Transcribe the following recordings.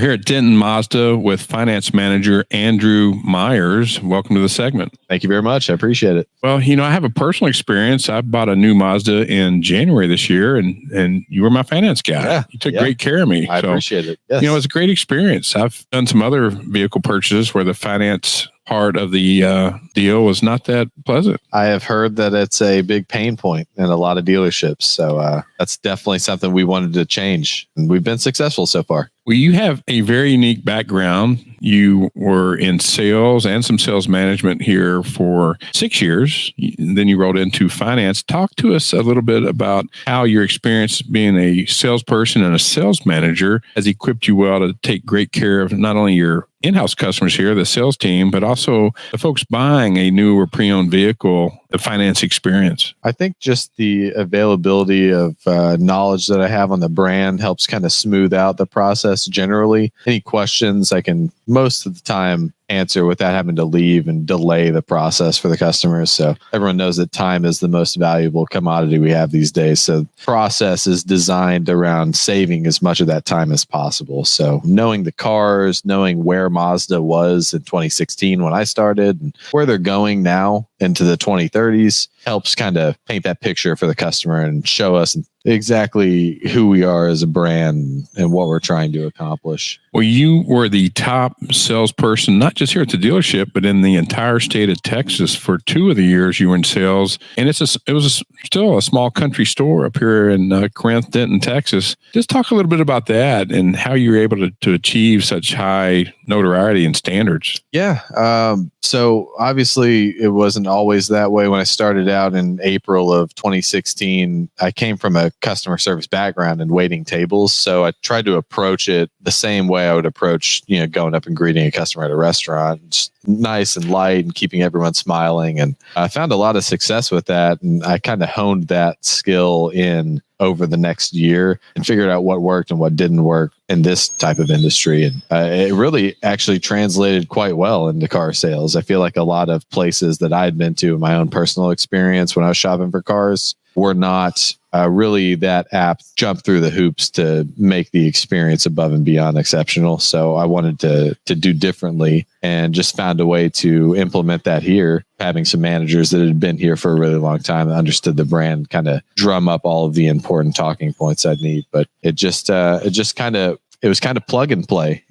here at Denton Mazda with finance manager Andrew Myers. Welcome to the segment. Thank you very much. I appreciate it. Well, I have a personal experience. I bought a new Mazda in January this year, and you were my finance guy. Yeah, you took great care of me. I appreciate it. Yes. It was a great experience. I've done some other vehicle purchases where the finance part of the deal was not that pleasant. I have heard that it's a big pain point in a lot of dealerships. So that's definitely something we wanted to change. And we've been successful so far. Well, you have a very unique background. You were in sales and some sales management here for 6 years. Then you rolled into finance. Talk to us a little bit about how your experience being a salesperson and a sales manager has equipped you well to take great care of not only your in-house customers here, the sales team, but also the folks buying a new or pre-owned vehicle, the finance experience. I think just the availability of knowledge that I have on the brand helps kind of smooth out the process generally. Any questions I can most of the time answer without having to leave and delay the process for the customers. So everyone knows that time is the most valuable commodity we have these days. So process is designed around saving as much of that time as possible. So knowing the cars, knowing where Mazda was in 2016 when I started and where they're going now into the 2030s helps kind of paint that picture for the customer and show us exactly who we are as a brand and what we're trying to accomplish. Well, you were the top salesperson, not just here at the dealership, but in the entire state of Texas for 2 of the years you were in sales. And it was still a small country store up here in Corinth, Denton, Texas. Just talk a little bit about that and how you were able to achieve such high notoriety and standards. Yeah. So obviously it wasn't always that way. When I started out in April of 2016, I came from a customer service background and waiting tables. So I tried to approach it the same way I would approach, going up and greeting a customer at a restaurant, just nice and light and keeping everyone smiling. And I found a lot of success with that. And I kind of honed that skill in over the next year and figured out what worked and what didn't work in this type of industry. And it really actually translated quite well into car sales. I feel like a lot of places that I'd been to in my own personal experience when I was shopping for cars were not really that apt jump through the hoops to make the experience above and beyond exceptional. So I wanted to do differently and just found a way to implement that here, having some managers that had been here for a really long time and understood the brand, kind of drum up all of the important talking points I'd need. But it was kind of plug and play,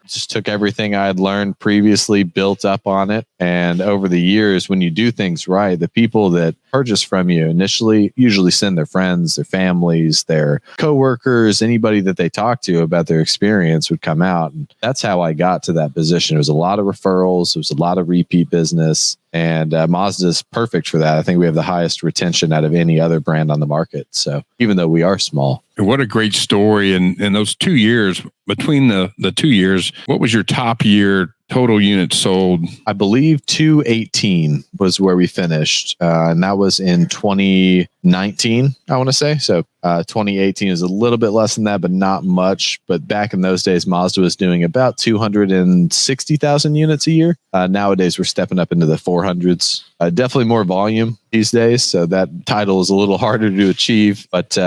Just took everything I had learned previously, built up on it. And over the years, when you do things right, the people that purchase from you initially usually send their friends, their families, their coworkers, anybody that they talk to about their experience would come out. And that's how I got to that position. It was a lot of referrals. It was a lot of repeat business. And Mazda is perfect for that. I think we have the highest retention out of any other brand on the market. So even though we are small. What a great story. And in those 2 years, between the 2 years, what was your top year total units sold? I believe 218 was where we finished. And that was in 2019, I want to say. So 2018 is a little bit less than that, but not much. But back in those days, Mazda was doing about 260,000 units a year. Nowadays, we're stepping up into the 400s. Definitely more volume these days. So that title is a little harder to achieve. But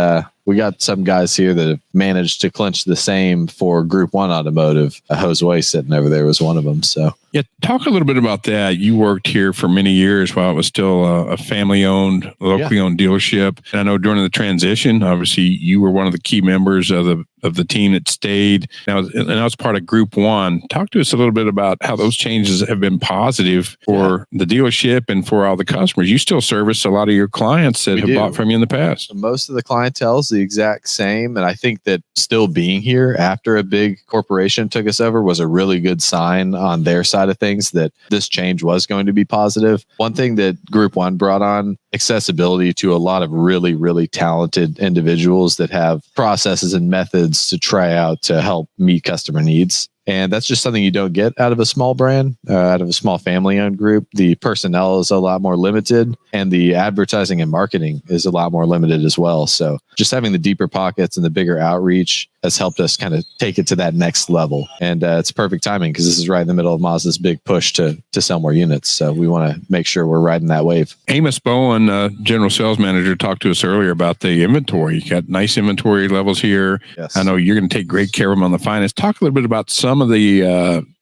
we got some guys here that have managed to clinch the same for Group 1 Automotive. Josue sitting over there was one of them. So yeah, talk a little bit about that. You worked here for many years while it was still a family-owned, locally owned dealership. And I know during the transition, obviously, you were one of the key members of the team that stayed. Now, and I was part of Group 1. Talk to us a little bit about how those changes have been positive for the dealership and for all the customers. You still service a lot of your clients that have bought from you in the past. Most of the clientele is the exact same. And I think that still being here after a big corporation took us over was a really good sign on their side of things that this change was going to be positive. One thing that Group 1 brought on, accessibility to a lot of really, really talented individuals that have processes and methods to try out to help meet customer needs. And that's just something you don't get out of a small brand, out of a small family-owned group. The personnel is a lot more limited, and the advertising and marketing is a lot more limited as well. So just having the deeper pockets and the bigger outreach has helped us kind of take it to that next level. And it's perfect timing because this is right in the middle of Mazda's big push to sell more units. So we want to make sure we're riding that wave. Amos Bowen one general sales manager talked to us earlier about the inventory. You got nice inventory levels here. Yes. I know you're going to take great care of them on the finance. Talk a little bit about some of the,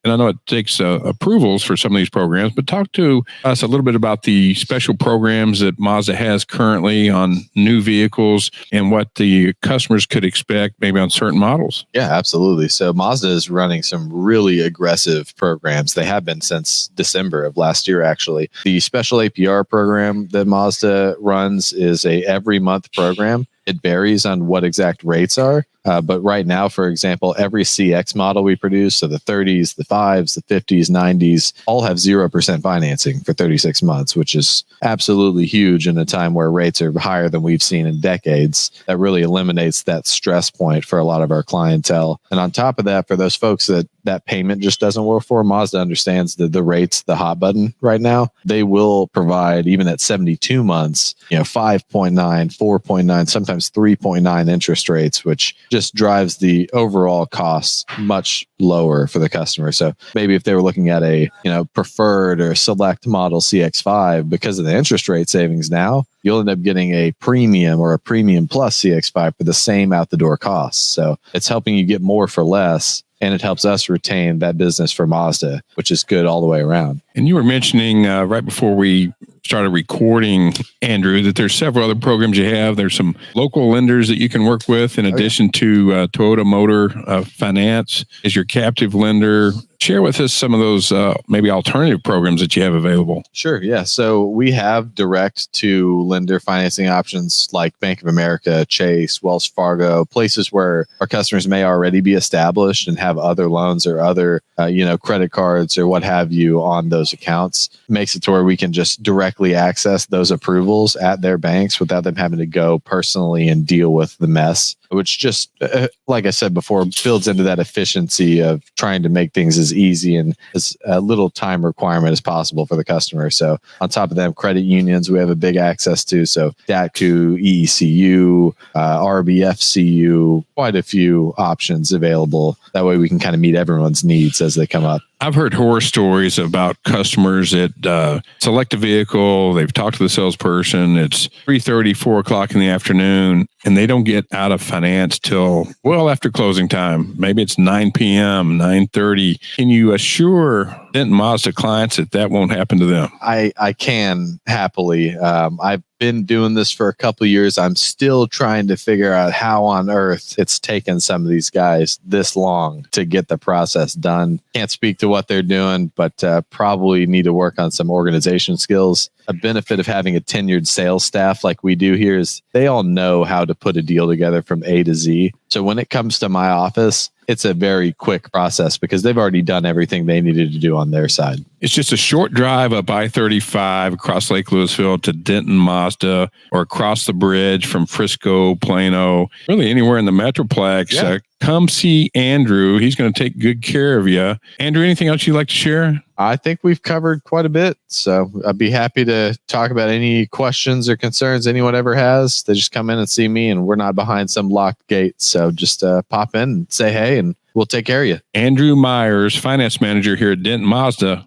and I know it takes approvals for some of these programs, but talk to us a little bit about the special programs that Mazda has currently on new vehicles and what the customers could expect maybe on certain models. Yeah, absolutely. So Mazda is running some really aggressive programs. They have been since December of last year, actually. The special APR program that Mazda runs is a every month program. It varies on what exact rates are. But right now, for example, every CX model we produce, so the 30s, the 5s, the 50s, 90s, all have 0% financing for 36 months, which is absolutely huge in a time where rates are higher than we've seen in decades. That really eliminates that stress point for a lot of our clientele. And on top of that, for those folks that payment just doesn't work for, Mazda understands that the rates, the hot button right now, they will provide, even at 72 months, 5.9, 4.9, sometimes 3.9 interest rates, which just drives the overall costs much lower for the customer. So maybe if they were looking at a preferred or select model CX5, because of the interest rate savings now, you'll end up getting a premium or a premium plus CX5 for the same out the door costs. So it's helping you get more for less. And it helps us retain that business for Mazda, which is good all the way around. And you were mentioning right before we started recording, Andrew, that there's several other programs you have. There's some local lenders that you can work with in addition to Toyota Motor Finance as your captive lender. Share with us some of those maybe alternative programs that you have available. Sure. Yeah. So we have direct to lender financing options like Bank of America, Chase, Wells Fargo, places where our customers may already be established and have other loans or other, credit cards or what have you on those accounts. Makes it to where we can just directly access those approvals at their banks without them having to go personally and deal with the mess, which just, like I said before, builds into that efficiency of trying to make things as easy and as little time requirement as possible for the customer. So on top of them, credit unions, we have a big access to. So DATCU, EECU, RBFCU, quite a few options available. That way we can kind of meet everyone's needs as they come up. I've heard horror stories about customers that select a vehicle. They've talked to the salesperson. It's 3:30, 4 o'clock in the afternoon, and they don't get out of finance till well after closing time. Maybe it's 9 p.m., 9:30. Can you assure Denton Mazda clients that won't happen to them? I can happily. I've been doing this for a couple of years. I'm still trying to figure out how on earth it's taken some of these guys this long to get the process done. Can't speak to what they're doing, but probably need to work on some organization skills. A benefit of having a tenured sales staff like we do here is they all know how to put a deal together from A to Z. So when it comes to my office, it's a very quick process because they've already done everything they needed to do on their side. It's just a short drive up I-35 across Lake Lewisville to Denton Mazda, or across the bridge from Frisco, Plano, really anywhere in the Metroplex. Yeah. Come see Andrew. He's going to take good care of you. Andrew, anything else you'd like to share? I think we've covered quite a bit. So I'd be happy to talk about any questions or concerns anyone ever has. They just come in and see me, and we're not behind some locked gate. So just pop in and say hey, and we'll take care of you. Andrew Myers, finance manager here at Denton Mazda.